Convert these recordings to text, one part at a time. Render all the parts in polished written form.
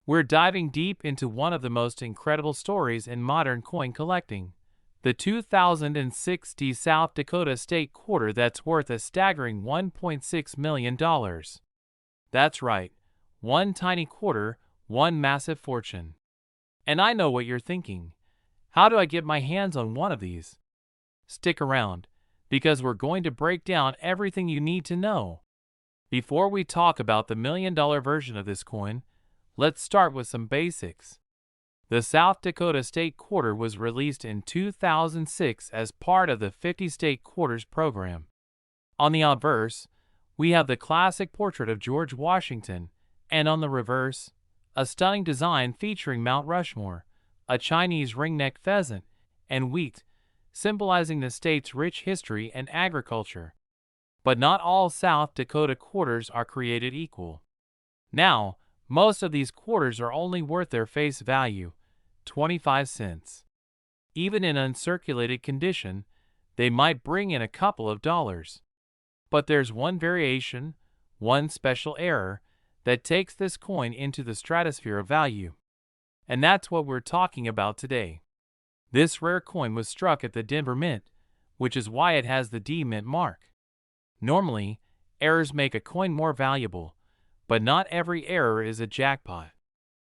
We're diving deep into one of the most incredible stories in modern coin collecting, the 2006 South Dakota State Quarter that's worth a staggering $1.6 million. That's right, one tiny quarter, one massive fortune. And I know what you're thinking. How do I get my hands on one of these? Stick around, because we're going to break down everything you need to know. Before we talk about the $1 million version of this coin, let's start with some basics. The South Dakota State Quarter was released in 2006 as part of the 50 State Quarters program. On the obverse, we have the classic portrait of George Washington, and on the reverse, a stunning design featuring Mount Rushmore, a Chinese ringneck pheasant, and wheat, symbolizing the state's rich history and agriculture. But not all South Dakota quarters are created equal. Now, most of these quarters are only worth their face value, 25 cents. Even in uncirculated condition, they might bring in a couple of dollars. But there's one variation, one special error, that takes this coin into the stratosphere of value. And that's what we're talking about today. This rare coin was struck at the Denver Mint, which is why it has the D Mint mark. Normally, errors make a coin more valuable, but not every error is a jackpot.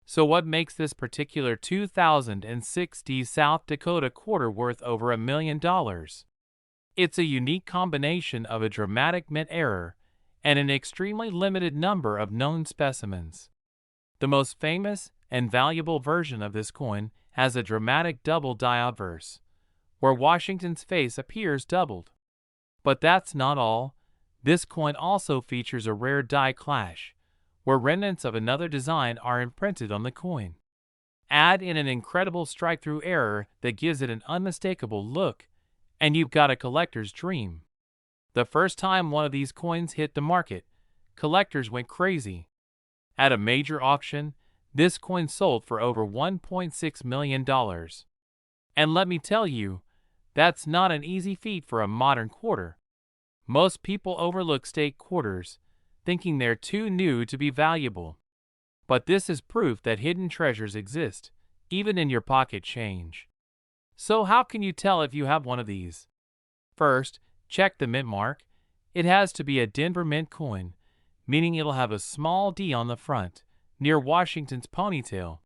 So what makes this particular 2006 South Dakota quarter worth over $1 million? It's a unique combination of a dramatic mint error and an extremely limited number of known specimens. The most famous and valuable version of this coin has a dramatic double die obverse, where Washington's face appears doubled. But that's not all. This coin also features a rare die clash, where remnants of another design are imprinted on the coin. Add in an incredible strike-through error that gives it an unmistakable look, and you've got a collector's dream. The first time one of these coins hit the market, collectors went crazy. At a major auction, this coin sold for over $1.6 million. And let me tell you, that's not an easy feat for a modern quarter. Most people overlook state quarters, thinking they're too new to be valuable. But this is proof that hidden treasures exist, even in your pocket change. So how can you tell if you have one of these? First, check the mint mark. It has to be a Denver Mint coin, meaning it'll have a small D on the front, near Washington's ponytail.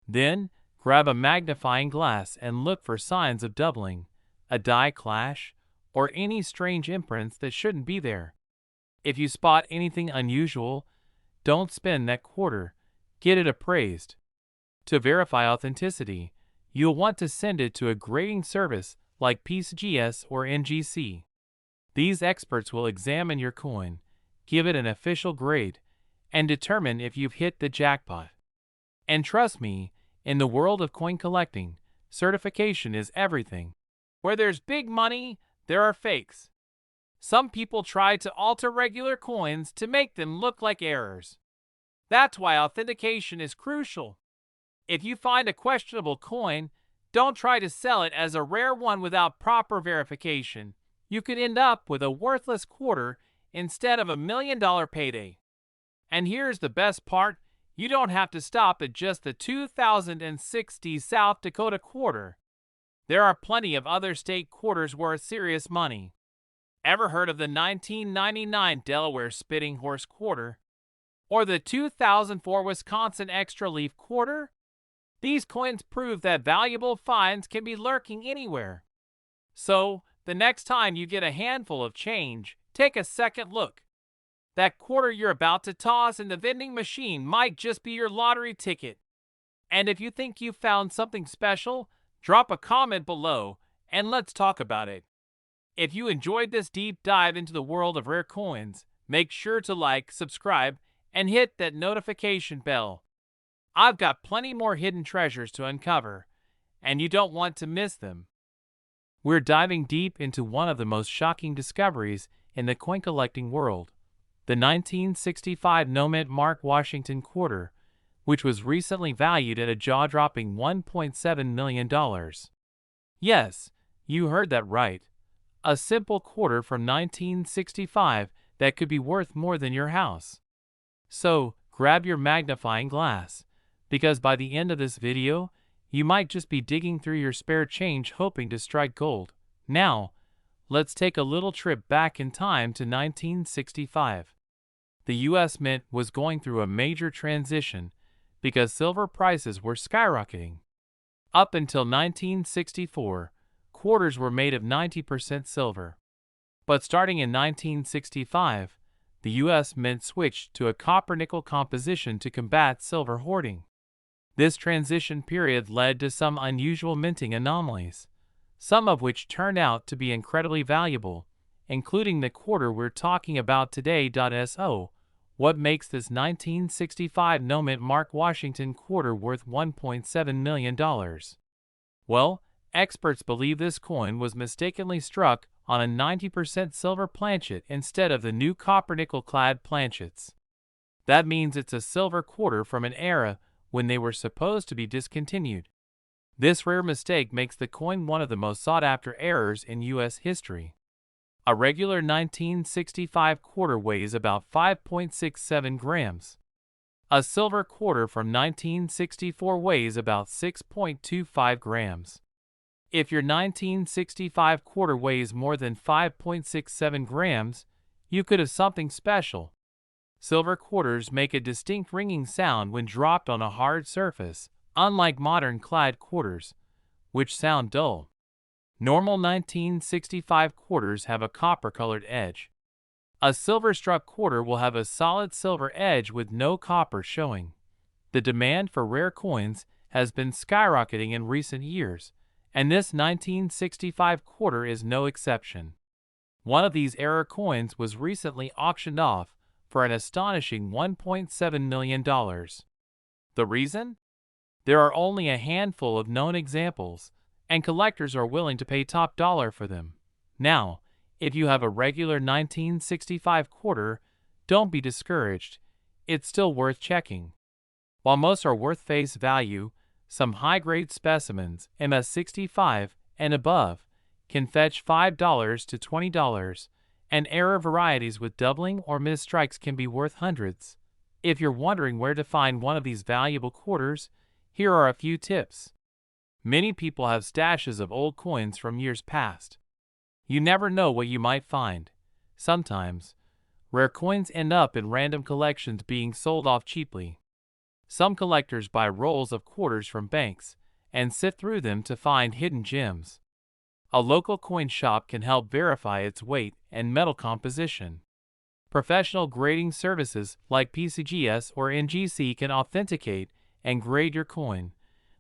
Then, grab a magnifying glass and look for signs of doubling, a die clash, or any strange imprints that shouldn't be there. If you spot anything unusual, don't spend that quarter. Get it appraised. To verify authenticity, you'll want to send it to a grading service like PCGS or NGC. These experts will examine your coin, give it an official grade, and determine if you've hit the jackpot. And trust me, in the world of coin collecting, certification is everything. Where there's big money, there are fakes. Some people try to alter regular coins to make them look like errors. That's why authentication is crucial. If you find a questionable coin, don't try to sell it as a rare one without proper verification. You could end up with a worthless quarter instead of $1 million payday. And here's the best part, you don't have to stop at just the 2006 South Dakota quarter. There are plenty of other state quarters worth serious money. Ever heard of the 1999 Delaware Spitting Horse quarter? Or the 2004 Wisconsin Extra Leaf quarter? These coins prove that valuable finds can be lurking anywhere. So, the next time you get a handful of change, take a second look. That quarter you're about to toss in the vending machine might just be your lottery ticket. And if you think you found something special, drop a comment below and let's talk about it. If you enjoyed this deep dive into the world of rare coins, make sure to like, subscribe, and hit that notification bell. I've got plenty more hidden treasures to uncover, and you don't want to miss them. We're diving deep into one of the most shocking discoveries in the coin collecting world, the 1965 no-mint mark Washington quarter, which was recently valued at a jaw-dropping $1.7 million. Yes, you heard that right. A simple quarter from 1965 that could be worth more than your house. So, grab your magnifying glass, because by the end of this video, you might just be digging through your spare change hoping to strike gold. Now, let's take a little trip back in time to 1965. The U.S. Mint was going through a major transition because silver prices were skyrocketing. Up until 1964, quarters were made of 90% silver. But starting in 1965, the U.S. Mint switched to a copper-nickel composition to combat silver hoarding. This transition period led to some unusual minting anomalies, some of which turned out to be incredibly valuable, including the quarter we're talking about today. So, what makes this 1965 no-mint Mark Washington quarter worth $1.7 million? Well, experts believe this coin was mistakenly struck on a 90% silver planchet instead of the new copper-nickel-clad planchets. That means it's a silver quarter from an era when they were supposed to be discontinued. This rare mistake makes the coin one of the most sought-after errors in U.S. history. A regular 1965 quarter weighs about 5.67 grams. A silver quarter from 1964 weighs about 6.25 grams. If your 1965 quarter weighs more than 5.67 grams, you could have something special. Silver quarters make a distinct ringing sound when dropped on a hard surface, unlike modern clad quarters, which sound dull. Normal 1965 quarters have a copper-colored edge. A silver-struck quarter will have a solid silver edge with no copper showing. The demand for rare coins has been skyrocketing in recent years, and this 1965 quarter is no exception. One of these rare coins was recently auctioned off for an astonishing $1.7 million. The reason? There are only a handful of known examples, and collectors are willing to pay top dollar for them. Now, if you have a regular 1965 quarter, don't be discouraged. It's still worth checking. While most are worth face value, some high-grade specimens, MS65 and above, can fetch $5 to $20, and error varieties with doubling or missed strikes can be worth hundreds. If you're wondering where to find one of these valuable quarters, here are a few tips. Many people have stashes of old coins from years past. You never know what you might find. Sometimes, rare coins end up in random collections being sold off cheaply. Some collectors buy rolls of quarters from banks and sift through them to find hidden gems. A local coin shop can help verify its weight and metal composition. Professional grading services like PCGS or NGC can authenticate and grade your coin,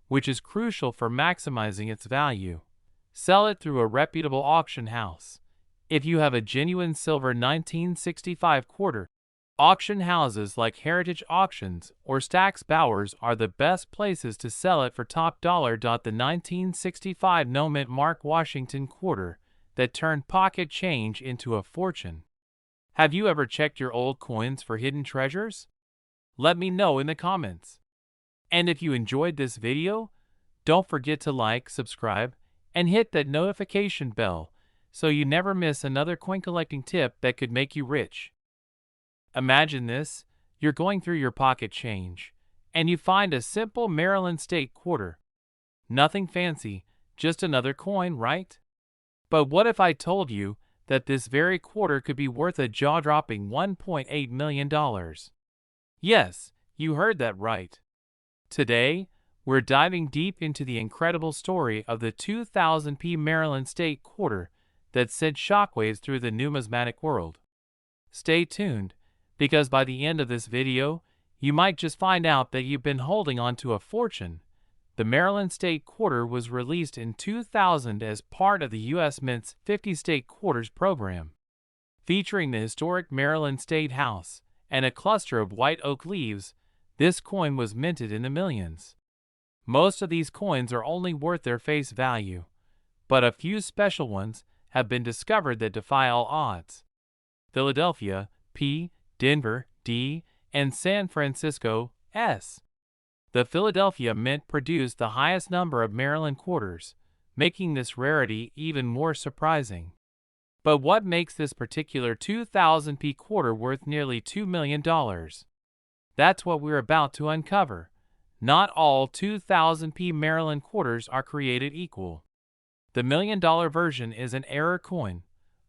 which is crucial for maximizing its value. Sell it through a reputable auction house. If you have a genuine silver 1965 quarter, auction houses like Heritage Auctions or Stack's Bowers are the best places to sell it for top dollar. The 1965 no-mint Mark Washington quarter that turned pocket change into a fortune. Have you ever checked your old coins for hidden treasures? Let me know in the comments. And if you enjoyed this video, don't forget to like, subscribe, and hit that notification bell so you never miss another coin collecting tip that could make you rich. Imagine this, you're going through your pocket change, and you find a simple Maryland State quarter. Nothing fancy, just another coin, right? But what if I told you that this very quarter could be worth a jaw-dropping $1.8 million? Yes, you heard that right. Today, we're diving deep into the incredible story of the 2000p Maryland State quarter that sent shockwaves through the numismatic world. Stay tuned, because by the end of this video, you might just find out that you've been holding on to a fortune. The Maryland State quarter was released in 2000 as part of the U.S. Mint's 50 State Quarters program. Featuring the historic Maryland State House and a cluster of white oak leaves, this coin was minted in the millions. Most of these coins are only worth their face value, but a few special ones have been discovered that defy all odds. Philadelphia, P, Denver, D, and San Francisco, S. The Philadelphia Mint produced the highest number of Maryland quarters, making this rarity even more surprising. But what makes this particular 2000p quarter worth nearly $2 million? That's what we're about to uncover. Not all 2000p Maryland quarters are created equal. The $1,000,000 version is an error coin,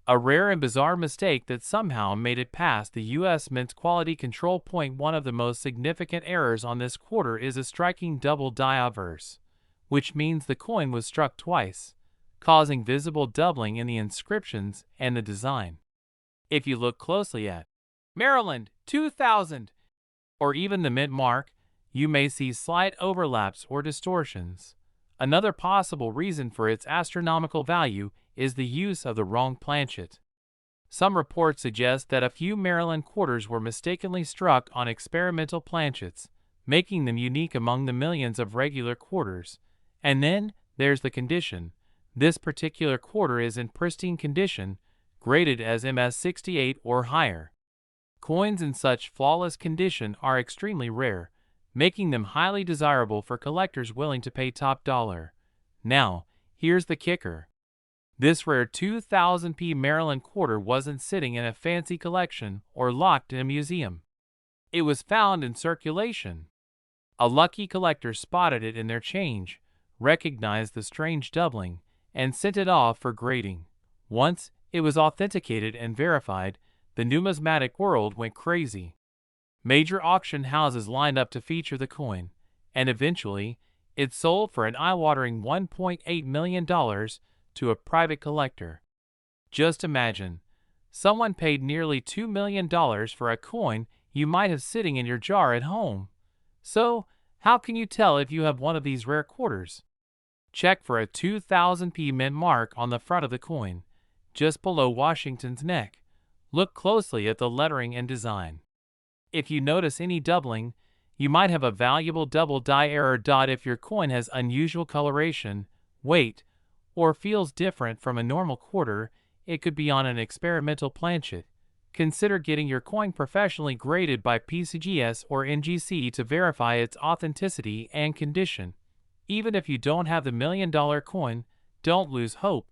a rare and bizarre mistake that somehow made it past the U.S. Mint's quality control point. One of the most significant errors on this quarter is a striking double die obverse, which means the coin was struck twice, causing visible doubling in the inscriptions and the design. If you look closely at Maryland 2000 or even the mint mark, you may see slight overlaps or distortions. Another possible reason for its astronomical value is the use of the wrong planchet. Some reports suggest that a few Maryland quarters were mistakenly struck on experimental planchets, making them unique among the millions of regular quarters. And then there's the condition. This particular quarter is in pristine condition, graded as MS68 or higher. Coins in such flawless condition are extremely rare, making them highly desirable for collectors willing to pay top dollar. Now, here's the kicker. This rare 2000p Maryland quarter wasn't sitting in a fancy collection or locked in a museum. It was found in circulation. A lucky collector spotted it in their change, recognized the strange doubling, and sent it off for grading. Once it was authenticated and verified, the numismatic world went crazy. Major auction houses lined up to feature the coin, and eventually, it sold for an eye-watering $1.8 million to a private collector. Just imagine, someone paid nearly $2 million for a coin you might have sitting in your jar at home. So, how can you tell if you have one of these rare quarters? Check for a 2000p mint mark on the front of the coin, just below Washington's neck. Look closely at the lettering and design. If you notice any doubling, you might have a valuable double die error. If your coin has unusual coloration, weight, or feels different from a normal quarter, it could be on an experimental planchet. Consider getting your coin professionally graded by PCGS or NGC to verify its authenticity and condition. Even if you don't have the $1,000,000 coin, don't lose hope.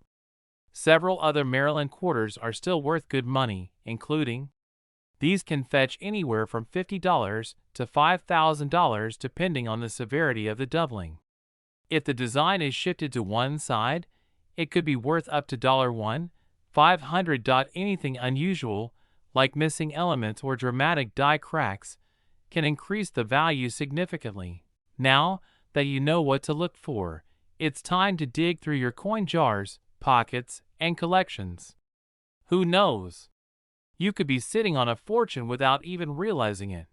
Several other Maryland quarters are still worth good money, including these can fetch anywhere from $50 to $5,000 depending on the severity of the doubling. If the design is shifted to one side, it could be worth up to $1,500. Anything unusual, like missing elements or dramatic die cracks, can increase the value significantly. Now that you know what to look for, it's time to dig through your coin jars, pockets, and collections. Who knows? You could be sitting on a fortune without even realizing it.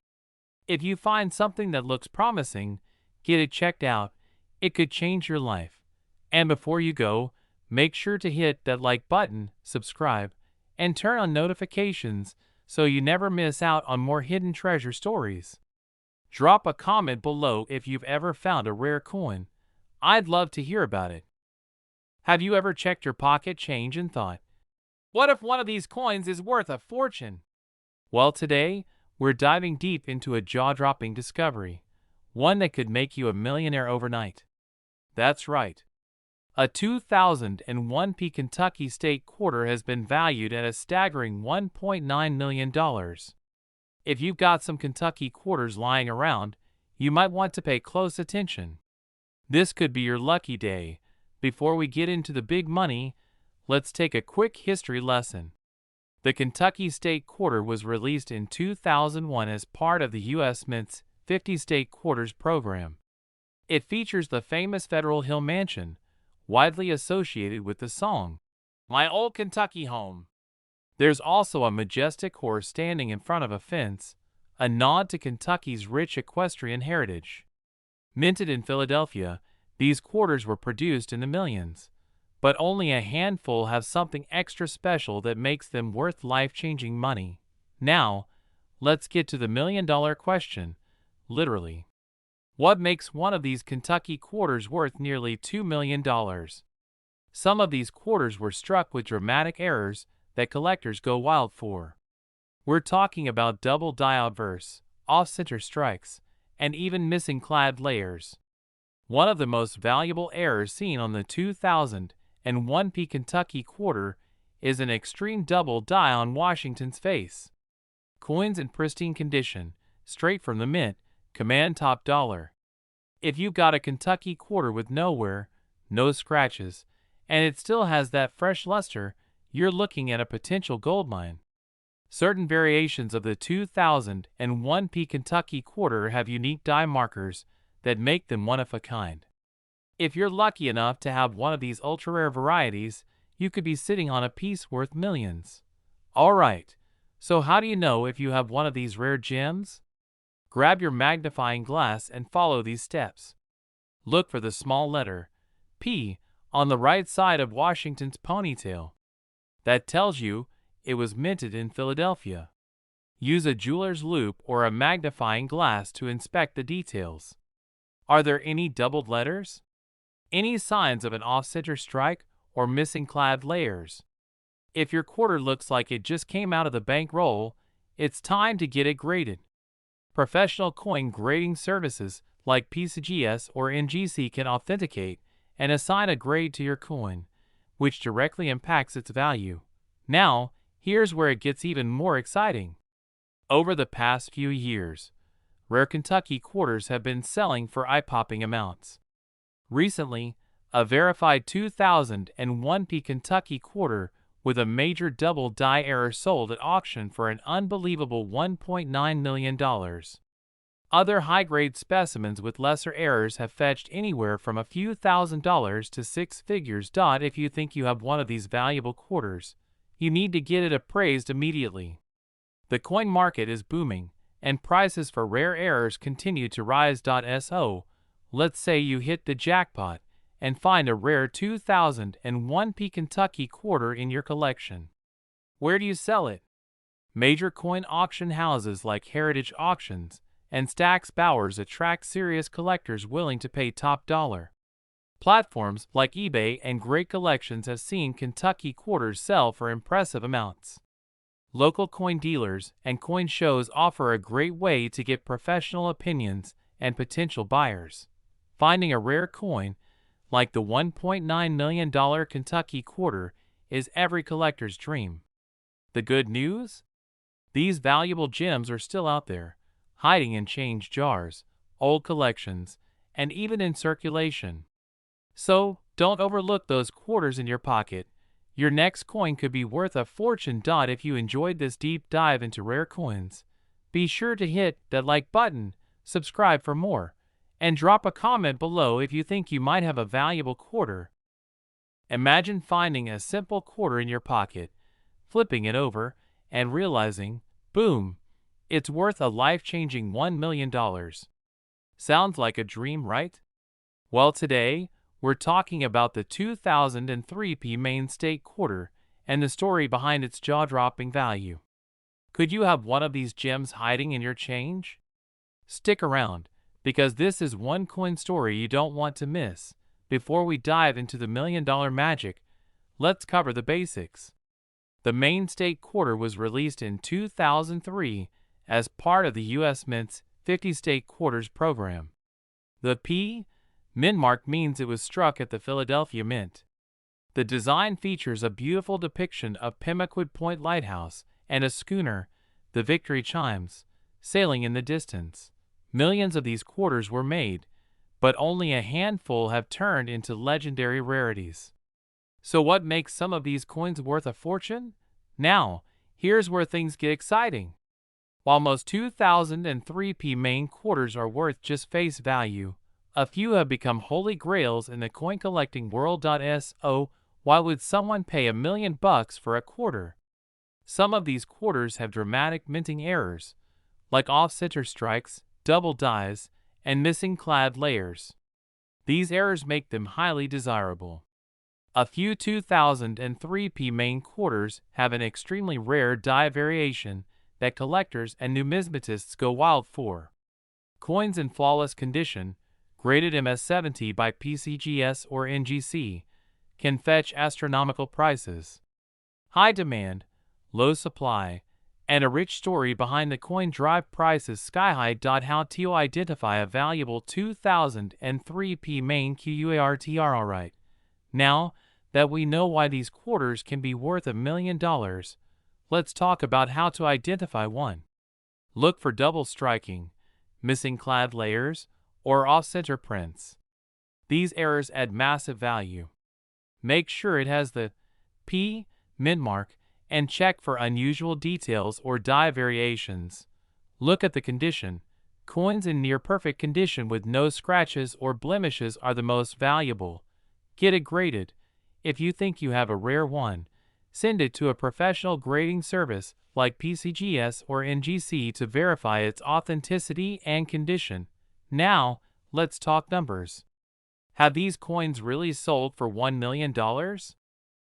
If you find something that looks promising, get it checked out. It could change your life. And before you go, make sure to hit that like button, subscribe, and turn on notifications so you never miss out on more hidden treasure stories. Drop a comment below if you've ever found a rare coin. I'd love to hear about it. Have you ever checked your pocket change and thought, what if one of these coins is worth a fortune? Well, today, we're diving deep into a jaw-dropping discovery, one that could make you a millionaire overnight. That's right. A 2001p Kentucky State quarter has been valued at a staggering $1.9 million. If you've got some Kentucky quarters lying around, you might want to pay close attention. This could be your lucky day. Before we get into the big money, let's take a quick history lesson. The Kentucky State Quarter was released in 2001 as part of the U.S. Mint's 50 State Quarters program. It features the famous Federal Hill Mansion, widely associated with the song, My Old Kentucky Home. There's also a majestic horse standing in front of a fence, a nod to Kentucky's rich equestrian heritage. Minted in Philadelphia, these quarters were produced in the millions, but only a handful have something extra special that makes them worth life-changing money. Now, let's get to the $1,000,000 question, literally. What makes one of these Kentucky quarters worth nearly $2 million? Some of these quarters were struck with dramatic errors that collectors go wild for. We're talking about double die obverse, off-center strikes, and even missing clad layers. One of the most valuable errors seen on the 2001p Kentucky quarter is an extreme double die on Washington's face. Coins in pristine condition, straight from the mint, command top dollar. If you've got a Kentucky quarter with no wear, no scratches, and it still has that fresh luster, you're looking at a potential goldmine. Certain variations of the 2001 Kentucky quarter have unique die markers that make them one of a kind. If you're lucky enough to have one of these ultra-rare varieties, you could be sitting on a piece worth millions. Alright, so how do you know if you have one of these rare gems? Grab your magnifying glass and follow these steps. Look for the small letter P on the right side of Washington's ponytail. That tells you it was minted in Philadelphia. Use a jeweler's loupe or a magnifying glass to inspect the details. Are there any doubled letters? Any signs of an off-center strike or missing clad layers? If your quarter looks like it just came out of the bankroll, it's time to get it graded. Professional coin grading services like PCGS or NGC can authenticate and assign a grade to your coin, which directly impacts its value. Now, here's where it gets even more exciting. Over the past few years, rare Kentucky quarters have been selling for eye-popping amounts. Recently, a verified 2001 Kentucky quarter with a major double die error sold at auction for an unbelievable $1.9 million. Other high-grade specimens with lesser errors have fetched anywhere from a few $1,000s to six figures. If you think you have one of these valuable quarters, you need to get it appraised immediately. The coin market is booming, and prices for rare errors continue to rise. So, let's say you hit the jackpot and find a rare 2001 Kentucky quarter in your collection. Where do you sell it? Major coin auction houses like Heritage Auctions and Stack's Bowers attract serious collectors willing to pay top dollar. Platforms like eBay and Great Collections have seen Kentucky quarters sell for impressive amounts. Local coin dealers and coin shows offer a great way to get professional opinions and potential buyers. Finding a rare coin like the $1.9 million Kentucky quarter is every collector's dream. The good news? These valuable gems are still out there, hiding in change jars, old collections, and even in circulation. So, don't overlook those quarters in your pocket. Your next coin could be worth a fortune. If you enjoyed this deep dive into rare coins, be sure to hit that like button, subscribe for more, and drop a comment below if you think you might have a valuable quarter. Imagine finding a simple quarter in your pocket, flipping it over, and realizing, boom, it's worth a life-changing $1 million. Sounds like a dream, right? Well, today, we're talking about the 2003 Maine State Quarter and the story behind its jaw-dropping value. Could you have one of these gems hiding in your change? Stick around, because this is one coin story you don't want to miss. Before we dive into the $1 million magic, let's cover the basics. The Maine State Quarter was released in 2003 as part of the U.S. Mint's 50 State Quarters program. The P Mint mark means it was struck at the Philadelphia Mint. The design features a beautiful depiction of Pemaquid Point Lighthouse and a schooner, the Victory Chimes, sailing in the distance. Millions of these quarters were made, but only a handful have turned into legendary rarities. So what makes some of these coins worth a fortune? Now, here's where things get exciting. While most 2003 Maine quarters are worth just face value, a few have become holy grails in the coin collecting world. So, why would someone pay $1 million for a quarter? Some of these quarters have dramatic minting errors, like off-center strikes, double dies, and missing clad layers. These errors make them highly desirable. A few 2003 Maine quarters have an extremely rare die variation that collectors and numismatists go wild for. Coins in flawless condition, graded MS-70 by PCGS or NGC, can fetch astronomical prices. High demand, low supply, and a rich story behind the coin drive prices sky-high. How to identify a valuable 2003 Maine QUARTR? Alright, now that we know why these quarters can be worth $1 million, let's talk about how to identify one. Look for double striking, missing clad layers, or off-center prints. These errors add massive value. Make sure it has the P mint mark and check for unusual details or die variations. Look at the condition. Coins in near-perfect condition with no scratches or blemishes are the most valuable. Get it graded. If you think you have a rare one, send it to a professional grading service like PCGS or NGC to verify its authenticity and condition. Now, let's talk numbers. Have these coins really sold for $1 million?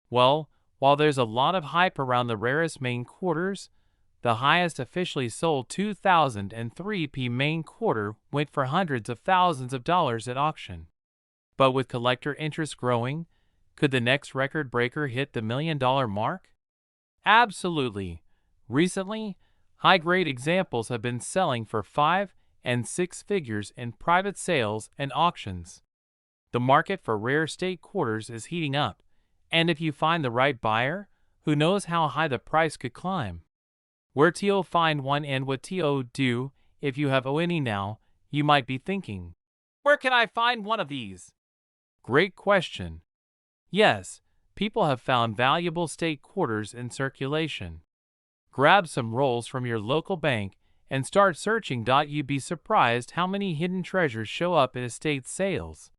Well, while there's a lot of hype around the rarest main quarters, the highest officially sold 2003p main quarter went for hundreds of thousands of dollars at auction. But with collector interest growing, could the next record breaker hit the $1 million mark? Absolutely. Recently, high-grade examples have been selling for 5 and 6 figures in private sales and auctions. The market for rare state quarters is heating up, and if you find the right buyer, who knows how high the price could climb. Where to find one and what to do if you have any now, you might be thinking. Where can I find one of these? Great question. Yes, people have found valuable state quarters in circulation. Grab some rolls from your local bank and start searching. You'd be surprised how many hidden treasures show up in estate sales.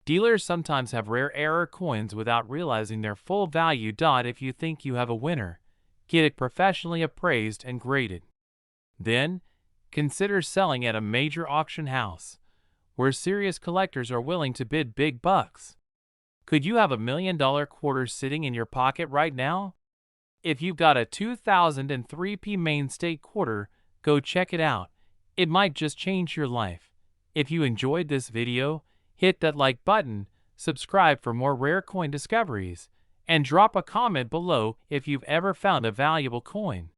Dealers sometimes have rare error coins without realizing their full value. If you think you have a winner, get it professionally appraised and graded. Then, consider selling at a major auction house, where serious collectors are willing to bid big bucks. Could you have $1 million quarter sitting in your pocket right now? If you've got a 2003p main state quarter, go check it out. It might just change your life. If you enjoyed this video, hit that like button, subscribe for more rare coin discoveries, and drop a comment below if you've ever found a valuable coin.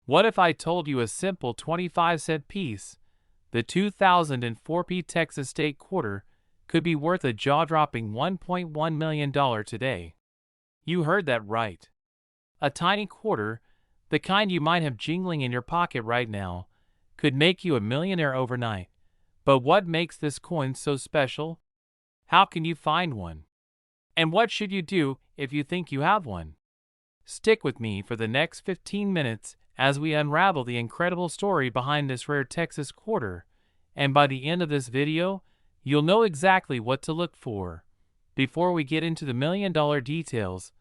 What if I told you a simple 25-cent piece, the 2004p Texas state quarter, could be worth a jaw-dropping $1.1 million today? You heard that right. A tiny quarter, the kind you might have jingling in your pocket right now, could make you a millionaire overnight. But what makes this coin so special? How can you find one? And what should you do if you think you have one? Stick with me for the next 15 minutes as we unravel the incredible story behind this rare Texas quarter, and by the end of this video, you'll know exactly what to look for. Before we get into the $1 million details,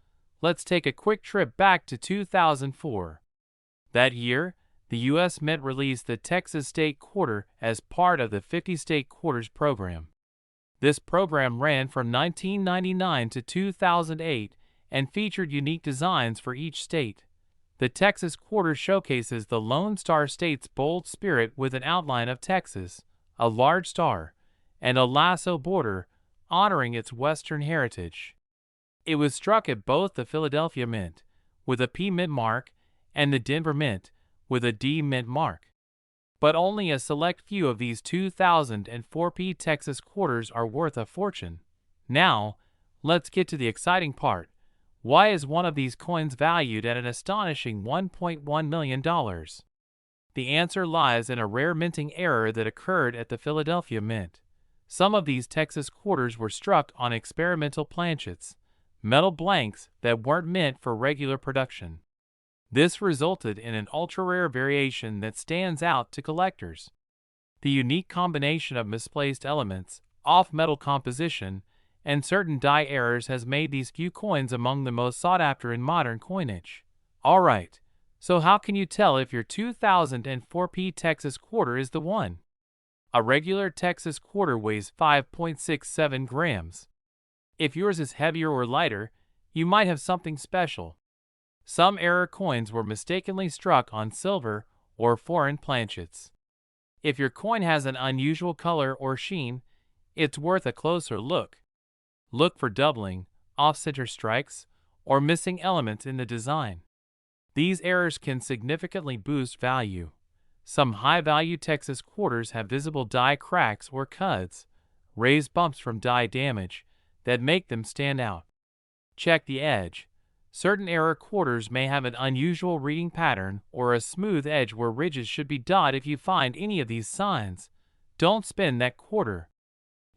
let's take a quick trip back to 2004. That year, the U.S. Mint released the Texas State Quarter as part of the 50 State Quarters program. This program ran from 1999 to 2008 and featured unique designs for each state. The Texas Quarter showcases the Lone Star State's bold spirit with an outline of Texas, a large star, and a lasso border, honoring its Western heritage. It was struck at both the Philadelphia Mint, with a P Mint mark, and the Denver Mint, with a D Mint mark. But only a select few of these 2004p Texas quarters are worth a fortune. Now, let's get to the exciting part. Why is one of these coins valued at an astonishing $1.1 million? The answer lies in a rare minting error that occurred at the Philadelphia Mint. Some of these Texas quarters were struck on experimental planchets, metal blanks that weren't meant for regular production. This resulted in an ultra-rare variation that stands out to collectors. The unique combination of misplaced elements, off-metal composition, and certain die errors has made these few coins among the most sought-after in modern coinage. Alright, so how can you tell if your 2004p Texas quarter is the one? A regular Texas quarter weighs 5.67 grams. If yours is heavier or lighter, you might have something special. Some error coins were mistakenly struck on silver or foreign planchets. If your coin has an unusual color or sheen, it's worth a closer look. Look for doubling, off-center strikes, or missing elements in the design. These errors can significantly boost value. Some high-value Texas quarters have visible die cracks or cuts, raised bumps from die damage, that make them stand out. Check the edge. Certain error quarters may have an unusual reading pattern or a smooth edge where ridges should be dotted. If you find any of these signs, Don't spend that quarter.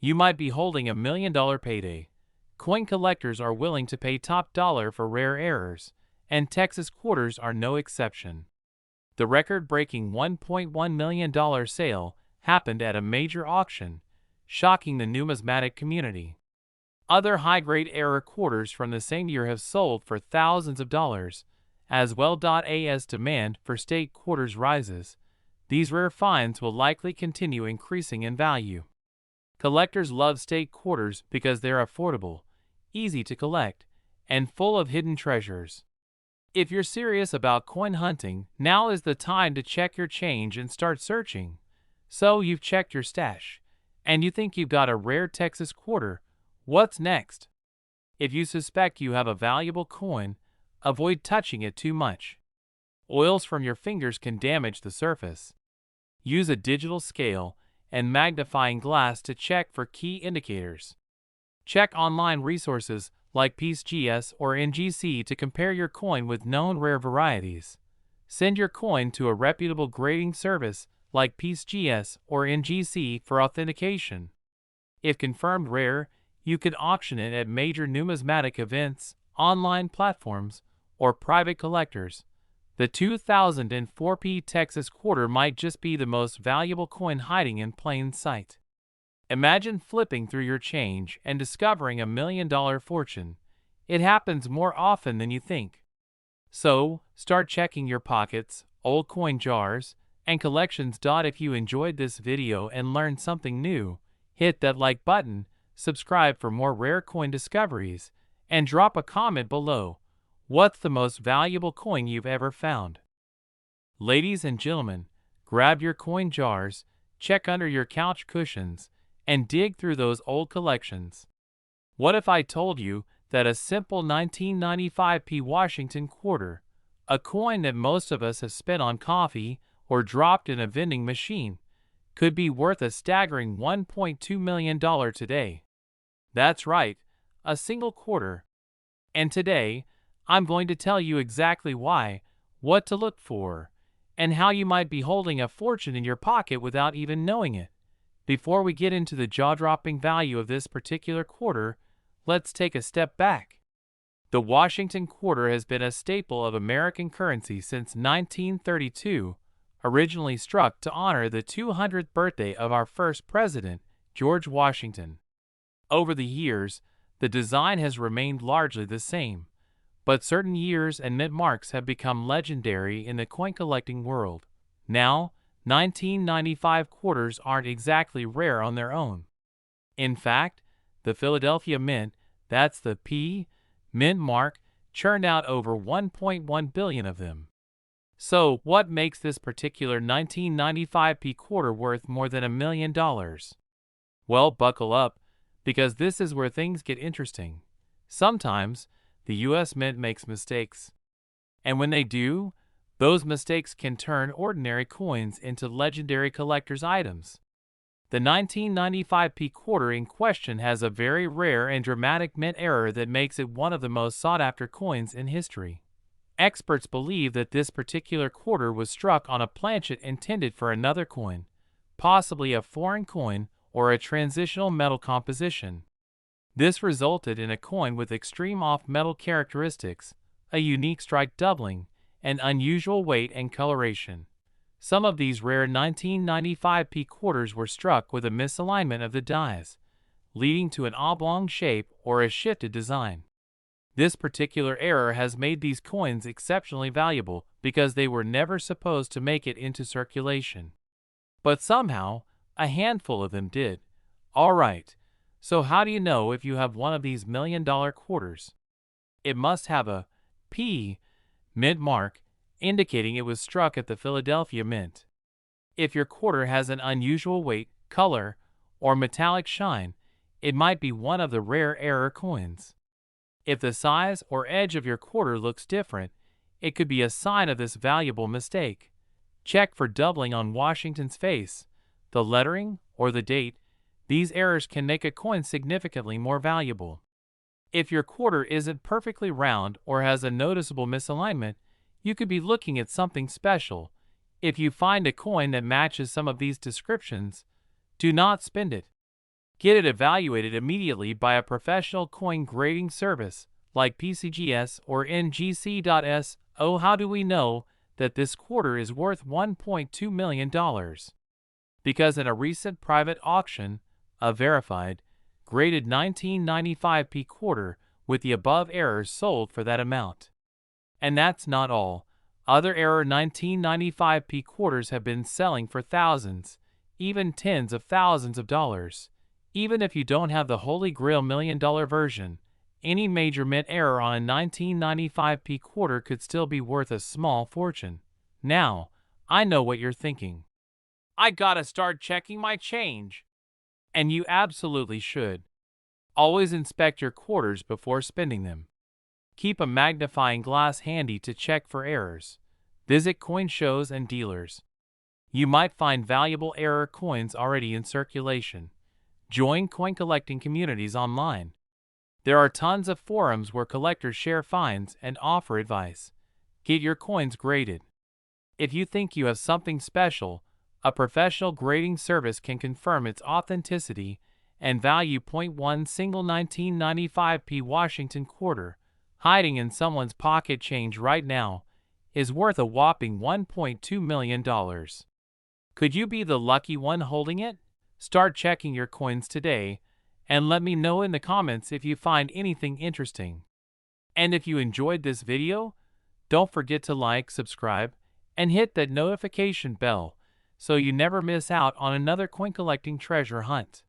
You might be holding a $1 million payday. Coin collectors are willing to pay top dollar for rare errors, and Texas quarters are no exception. The record-breaking $1.1 million sale happened at a major auction, shocking the numismatic community. Other high-grade error quarters from the same year have sold for thousands of dollars, as well. As demand for state quarters rises, these rare finds will likely continue increasing in value. Collectors love state quarters because they're affordable, easy to collect, and full of hidden treasures. If you're serious about coin hunting, now is the time to check your change and start searching. So you've checked your stash, and you think you've got a rare Texas quarter. What's next? If you suspect you have a valuable coin, avoid touching it too much. Oils from your fingers can damage the surface. Use a digital scale and magnifying glass to check for key indicators. Check online resources like PSGS or NGC to compare your coin with known rare varieties. Send your coin to a reputable grading service like PSGS or NGC for authentication. If confirmed rare, you can auction it at major numismatic events, online platforms, or private collectors. The 2004 Texas quarter might just be the most valuable coin hiding in plain sight. Imagine flipping through your change and discovering a $1 million fortune. It happens more often than you think. So, start checking your pockets, old coin jars, and collections. If you enjoyed this video and learned something new, hit that like button, subscribe for more rare coin discoveries, and drop a comment below. What's the most valuable coin you've ever found? Ladies and gentlemen, grab your coin jars, check under your couch cushions, and dig through those old collections. What if I told you that a simple 1995 Washington quarter, a coin that most of us have spent on coffee or dropped in a vending machine, could be worth a staggering $1.2 million today? That's right, a single quarter. And today, I'm going to tell you exactly why, what to look for, and how you might be holding a fortune in your pocket without even knowing it. Before we get into the jaw-dropping value of this particular quarter, let's take a step back. The Washington quarter has been a staple of American currency since 1932, originally struck to honor the 200th birthday of our first president, George Washington. Over the years, the design has remained largely the same, but certain years and mint marks have become legendary in the coin collecting world. Now, 1995 quarters aren't exactly rare on their own. In fact, the Philadelphia Mint, that's the P mint mark, churned out over 1.1 billion of them. So, what makes this particular 1995 quarter worth more than $1 million? Well, buckle up, because this is where things get interesting. Sometimes, the U.S. Mint makes mistakes. And when they do, those mistakes can turn ordinary coins into legendary collector's items. The 1995 quarter in question has a very rare and dramatic mint error that makes it one of the most sought-after coins in history. Experts believe that this particular quarter was struck on a planchet intended for another coin, possibly a foreign coin or a transitional metal composition. This resulted in a coin with extreme off-metal characteristics, a unique strike doubling, and unusual weight and coloration. Some of these rare 1995 quarters were struck with a misalignment of the dies, leading to an oblong shape or a shifted design. This particular error has made these coins exceptionally valuable because they were never supposed to make it into circulation. But somehow, a handful of them did. Alright, so how do you know if you have one of these $1 million quarters? It must have a P mint mark, indicating it was struck at the Philadelphia Mint. If your quarter has an unusual weight, color, or metallic shine, it might be one of the rare error coins. If the size or edge of your quarter looks different, it could be a sign of this valuable mistake. Check for doubling on Washington's face, the lettering, or the date. These errors can make a coin significantly more valuable. If your quarter isn't perfectly round or has a noticeable misalignment, you could be looking at something special. If you find a coin that matches some of these descriptions, Do not spend it. Get it evaluated immediately by a professional coin grading service like PCGS or NGC.S. Oh, how do we know that this quarter is worth $1.2 million? Because in a recent private auction, a verified, graded 1995p quarter with the above errors sold for that amount. And that's not all. Other error 1995p quarters have been selling for thousands, even tens of thousands of dollars. Even if you don't have the Holy Grail $1 million version, any major mint error on a 1995p quarter could still be worth a small fortune. Now, I know what you're thinking. I gotta start checking my change. And you absolutely should. Always inspect your quarters before spending them. Keep a magnifying glass handy to check for errors. Visit coin shows and dealers. You might find valuable error coins already in circulation. Join coin collecting communities online. There are tons of forums where collectors share finds and offer advice. Get your coins graded. If you think you have something special, a professional grading service can confirm its authenticity and value. 1 single 1995p Washington quarter, hiding in someone's pocket change right now, is worth a whopping $1.2 million. Could you be the lucky one holding it? Start checking your coins today, and let me know in the comments if you find anything interesting. And if you enjoyed this video, don't forget to like, subscribe, and hit that notification bell so you never miss out on another coin collecting treasure hunt.